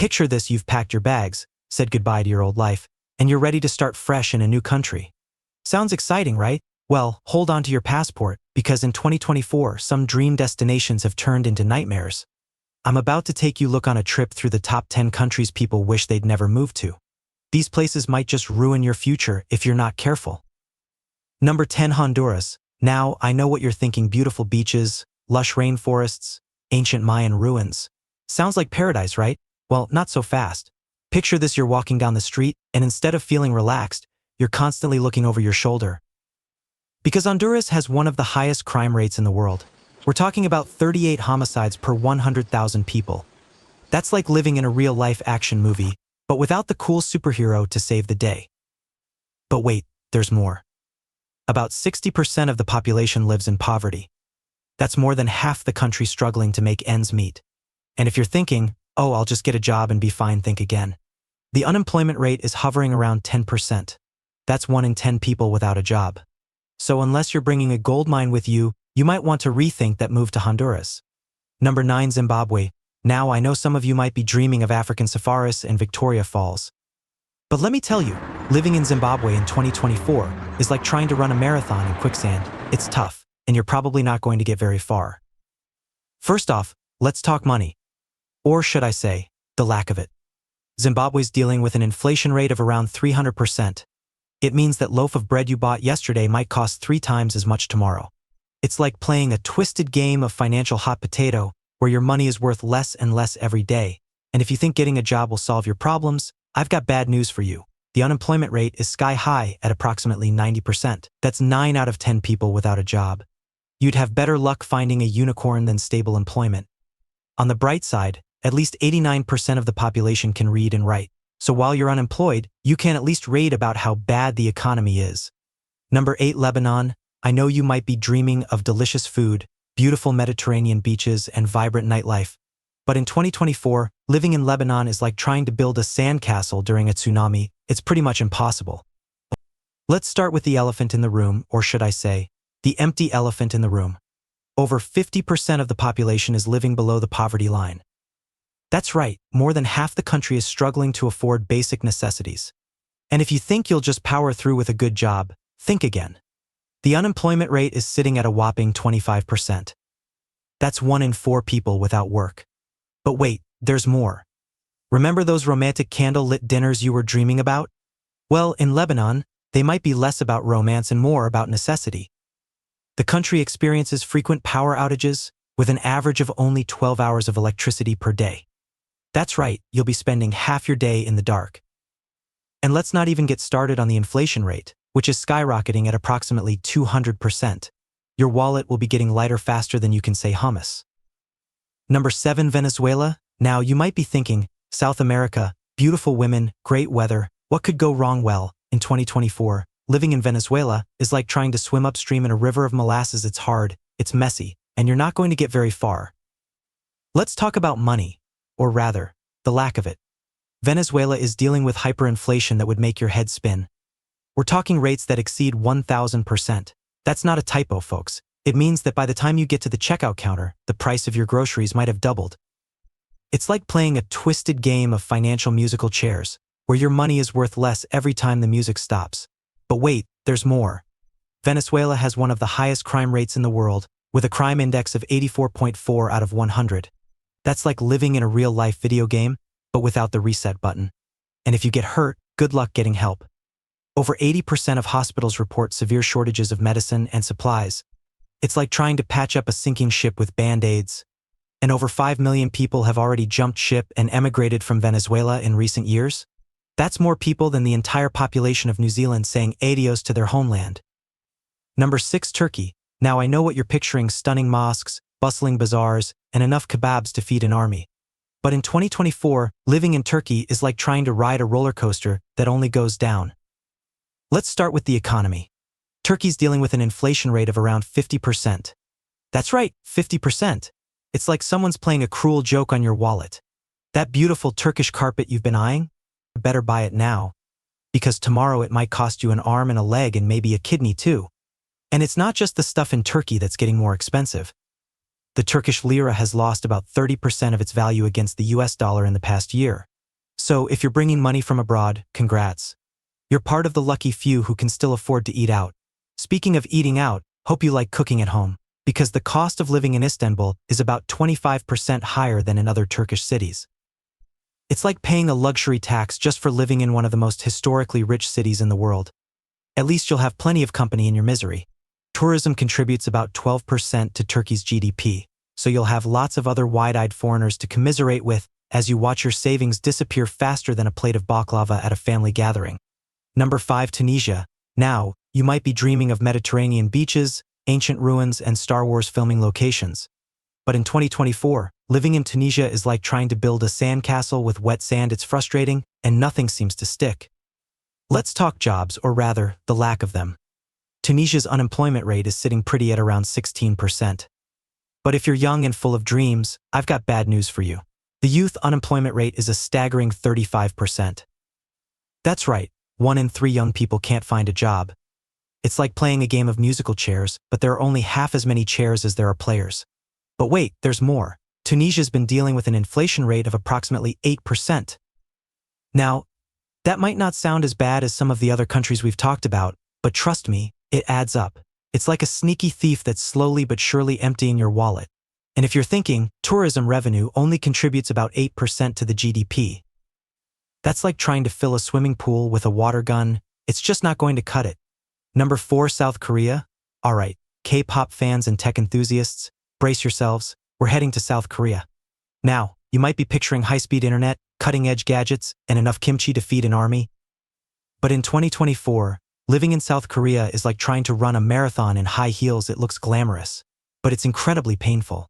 Picture this: you've packed your bags, said goodbye to your old life, and you're ready to start fresh in a new country. Sounds exciting, right? Well, hold on to your passport, because in 2024, some dream destinations have turned into nightmares. I'm about to take you on a trip through the top 10 countries people wish they'd never moved to. These places might just ruin your future if you're not careful. Number 10, Honduras. Now, I know what you're thinking: beautiful beaches, lush rainforests, ancient Mayan ruins. Sounds like paradise, right? Well, not so fast. Picture this: you're walking down the street, and instead of feeling relaxed, you're constantly looking over your shoulder. Because Honduras has one of the highest crime rates in the world. We're talking about 38 homicides per 100,000 people. That's like living in a real-life action movie, but without the cool superhero to save the day. But wait, there's more. About 60% of the population lives in poverty. That's more than half the country struggling to make ends meet. And if you're thinking, oh, I'll just get a job and be fine, think again. The unemployment rate is hovering around 10%. That's 1 in 10 people without a job. So unless you're bringing a gold mine with you, you might want to rethink that move to Honduras. Number 9, Zimbabwe. Now, I know some of you might be dreaming of African safaris and Victoria Falls. But let me tell you, living in Zimbabwe in 2024 is like trying to run a marathon in quicksand. It's tough, and you're probably not going to get very far. First off, let's talk money. Or should I say, the lack of it. Zimbabwe's dealing with an inflation rate of around 300%. It means that loaf of bread you bought yesterday might cost 3 times as much tomorrow. It's like playing a twisted game of financial hot potato, where your money is worth less and less every day. And if you think getting a job will solve your problems, I've got bad news for you. The unemployment rate is sky high at approximately 90%. That's 9 out of 10 people without a job. You'd have better luck finding a unicorn than stable employment. On the bright side, at least 89% of the population can read and write. So while you're unemployed, you can at least read about how bad the economy is. Number 8, Lebanon. I know you might be dreaming of delicious food, beautiful Mediterranean beaches, and vibrant nightlife. But in 2024, living in Lebanon is like trying to build a sandcastle during a tsunami. It's pretty much impossible. Let's start with the elephant in the room, or should I say, the empty elephant in the room. Over 50% of the population is living below the poverty line. That's right, more than half the country is struggling to afford basic necessities. And if you think you'll just power through with a good job, think again. The unemployment rate is sitting at a whopping 25%. That's 1 in 4 people without work. But wait, there's more. Remember those romantic candle-lit dinners you were dreaming about? Well, in Lebanon, they might be less about romance and more about necessity. The country experiences frequent power outages, with an average of only 12 hours of electricity per day. That's right, you'll be spending half your day in the dark. And let's not even get started on the inflation rate, which is skyrocketing at approximately 200%. Your wallet will be getting lighter faster than you can say hummus. Number 7, Venezuela. Now, you might be thinking, South America, beautiful women, great weather, what could go wrong? Well, in 2024, living in Venezuela is like trying to swim upstream in a river of molasses. It's hard, it's messy, and you're not going to get very far. Let's talk about money, or rather, the lack of it. Venezuela is dealing with hyperinflation that would make your head spin. We're talking rates that exceed 1,000%. That's not a typo, folks. It means that by the time you get to the checkout counter, the price of your groceries might have doubled. It's like playing a twisted game of financial musical chairs, where your money is worth less every time the music stops. But wait, there's more. Venezuela has one of the highest crime rates in the world, with a crime index of 84.4 out of 100. That's like living in a real-life video game, but without the reset button. And if you get hurt, good luck getting help. Over 80% of hospitals report severe shortages of medicine and supplies. It's like trying to patch up a sinking ship with Band-Aids. And over 5 million people have already jumped ship and emigrated from Venezuela in recent years. That's more people than the entire population of New Zealand saying adios to their homeland. Number 6, Turkey. Now I know what you're picturing: stunning mosques, bustling bazaars, and enough kebabs to feed an army. But in 2024, living in Turkey is like trying to ride a roller coaster that only goes down. Let's start with the economy. Turkey's dealing with an inflation rate of around 50%. That's right, 50%. It's like someone's playing a cruel joke on your wallet. That beautiful Turkish carpet you've been eyeing? Better buy it now. Because tomorrow it might cost you an arm and a leg and maybe a kidney too. And it's not just the stuff in Turkey that's getting more expensive. The Turkish lira has lost about 30% of its value against the US dollar in the past year. So if you're bringing money from abroad, congrats. You're part of the lucky few who can still afford to eat out. Speaking of eating out, hope you like cooking at home, because the cost of living in Istanbul is about 25% higher than in other Turkish cities. It's like paying a luxury tax just for living in one of the most historically rich cities in the world. At least you'll have plenty of company in your misery. Tourism contributes about 12% to Turkey's GDP, so you'll have lots of other wide-eyed foreigners to commiserate with as you watch your savings disappear faster than a plate of baklava at a family gathering. Number 5. Tunisia. Now, you might be dreaming of Mediterranean beaches, ancient ruins, and Star Wars filming locations. But in 2024, living in Tunisia is like trying to build a sandcastle with wet sand. It's frustrating, and nothing seems to stick. Let's talk jobs, or rather, the lack of them. Tunisia's unemployment rate is sitting pretty at around 16%. But if you're young and full of dreams, I've got bad news for you. The youth unemployment rate is a staggering 35%. That's right, 1 in 3 young people can't find a job. It's like playing a game of musical chairs, but there are only half as many chairs as there are players. But wait, there's more. Tunisia's been dealing with an inflation rate of approximately 8%. Now, that might not sound as bad as some of the other countries we've talked about, but trust me, it adds up. It's like a sneaky thief that's slowly but surely emptying your wallet. And if you're thinking, tourism revenue only contributes about 8% to the GDP. That's like trying to fill a swimming pool with a water gun. It's just not going to cut it. Number 4. South Korea. Alright, K-pop fans and tech enthusiasts, brace yourselves, we're heading to South Korea. Now, you might be picturing high-speed internet, cutting-edge gadgets, and enough kimchi to feed an army. But in 2024, living in South Korea is like trying to run a marathon in high heels. It looks glamorous, but it's incredibly painful.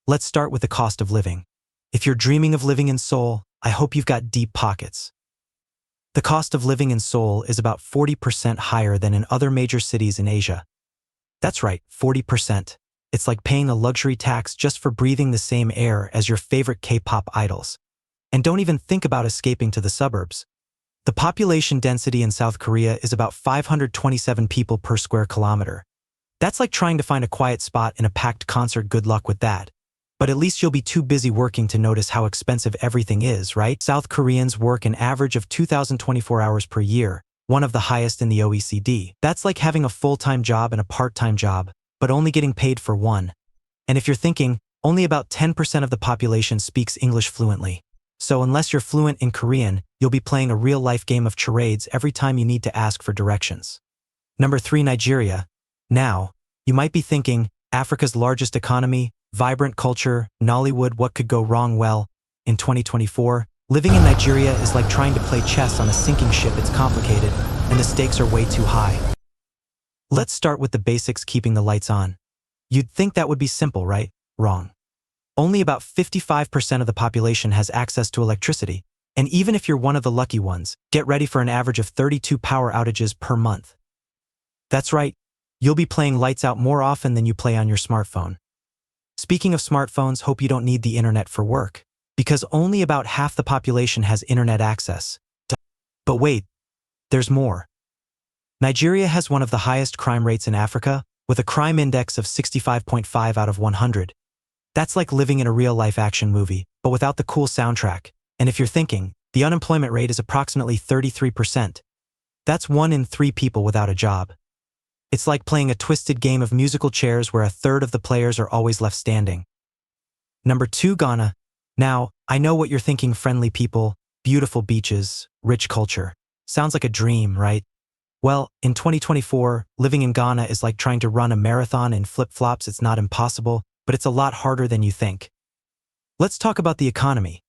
Let's start with the cost of living. If you're dreaming of living in Seoul, I hope you've got deep pockets. The cost of living in Seoul is about 40% higher than in other major cities in Asia. That's right, 40%. It's like paying a luxury tax just for breathing the same air as your favorite K-pop idols. And don't even think about escaping to the suburbs. The population density in South Korea is about 527 people per square kilometer. That's like trying to find a quiet spot in a packed concert. Good luck with that. But at least you'll be too busy working to notice how expensive everything is, right? South Koreans work an average of 2,024 hours per year, one of the highest in the OECD. That's like having a full-time job and a part-time job, but only getting paid for one. And if you're thinking, only about 10% of the population speaks English fluently. So unless you're fluent in Korean, you'll be playing a real-life game of charades every time you need to ask for directions. Number 3. Nigeria. Now, you might be thinking, Africa's largest economy, vibrant culture, Nollywood, what could go wrong? Well, in 2024, living in Nigeria is like trying to play chess on a sinking ship. It's complicated, and the stakes are way too high. Let's start with the basics. Keeping the lights on. You'd think that would be simple, right? Wrong. Only about 55% of the population has access to electricity, and even if you're one of the lucky ones, get ready for an average of 32 power outages per month. That's right, you'll be playing lights out more often than you play on your smartphone. Speaking of smartphones, hope you don't need the internet for work, because only about half the population has internet access. But wait, there's more. Nigeria has one of the highest crime rates in Africa, with a crime index of 65.5 out of 100. That's like living in a real-life action movie, but without the cool soundtrack. And if you're thinking, the unemployment rate is approximately 33%. That's 1 in 3 people without a job. It's like playing a twisted game of musical chairs where a third of the players are always left standing. Number 2. Ghana. Now, I know what you're thinking. Friendly people, beautiful beaches, rich culture. Sounds like a dream, right? Well, in 2024, living in Ghana is like trying to run a marathon in flip-flops. It's not impossible, but it's a lot harder than you think. Let's talk about the economy.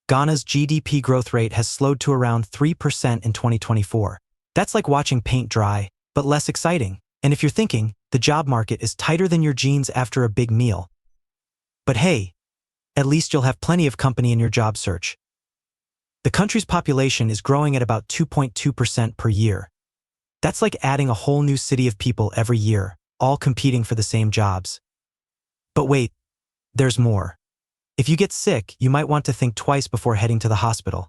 Ghana's GDP growth rate has slowed to around 3% in 2024. That's like watching paint dry, but less exciting. And if you're thinking, the job market is tighter than your jeans after a big meal. But hey, at least you'll have plenty of company in your job search. The country's population is growing at about 2.2% per year. That's like adding a whole new city of people every year, all competing for the same jobs. But wait, there's more. If you get sick, you might want to think twice before heading to the hospital.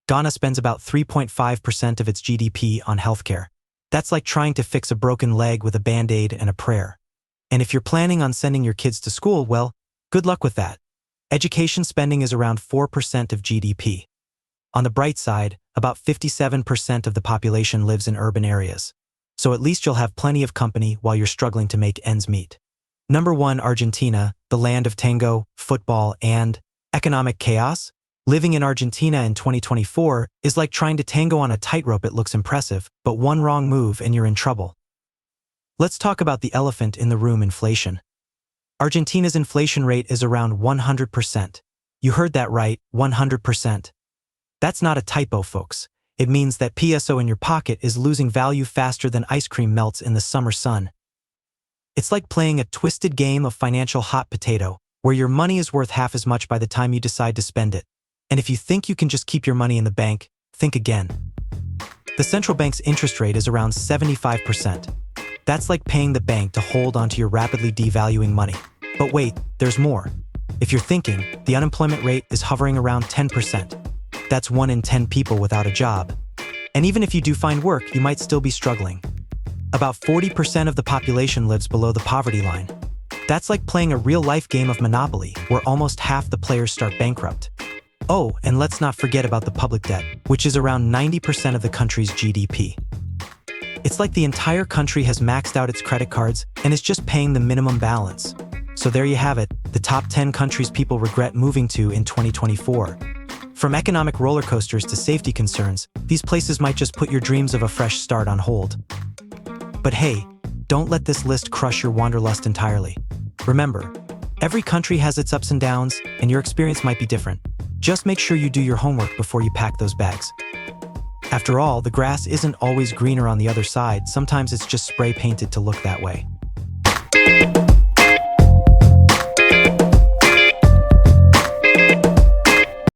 Ghana spends about 3.5% of its GDP on healthcare. That's like trying to fix a broken leg with a Band-Aid and a prayer. And if you're planning on sending your kids to school, well, good luck with that. Education spending is around 4% of GDP. On the bright side, about 57% of the population lives in urban areas. So at least you'll have plenty of company while you're struggling to make ends meet. Number 1, Argentina, the land of tango, football, and economic chaos. Living in Argentina in 2024 is like trying to tango on a tightrope. It looks impressive, but one wrong move and you're in trouble. Let's talk about the elephant in the room: inflation. Argentina's inflation rate is around 100%. You heard that right, 100%. That's not a typo, folks. It means that peso in your pocket is losing value faster than ice cream melts in the summer sun. It's like playing a twisted game of financial hot potato, where your money is worth half as much by the time you decide to spend it. And if you think you can just keep your money in the bank, think again. The central bank's interest rate is around 75%. That's like paying the bank to hold onto your rapidly devaluing money. But wait, there's more. If you're thinking, the unemployment rate is hovering around 10%. That's 1 in 10 people without a job. And even if you do find work, you might still be struggling. About 40% of the population lives below the poverty line. That's like playing a real-life game of Monopoly, where almost half the players start bankrupt. Oh, and let's not forget about the public debt, which is around 90% of the country's GDP. It's like the entire country has maxed out its credit cards and is just paying the minimum balance. So there you have it, the top 10 countries people regret moving to in 2024. From economic roller coasters to safety concerns, these places might just put your dreams of a fresh start on hold. But hey, don't let this list crush your wanderlust entirely. Remember, every country has its ups and downs, and your experience might be different. Just make sure you do your homework before you pack those bags. After all, the grass isn't always greener on the other side. Sometimes it's just spray painted to look that way.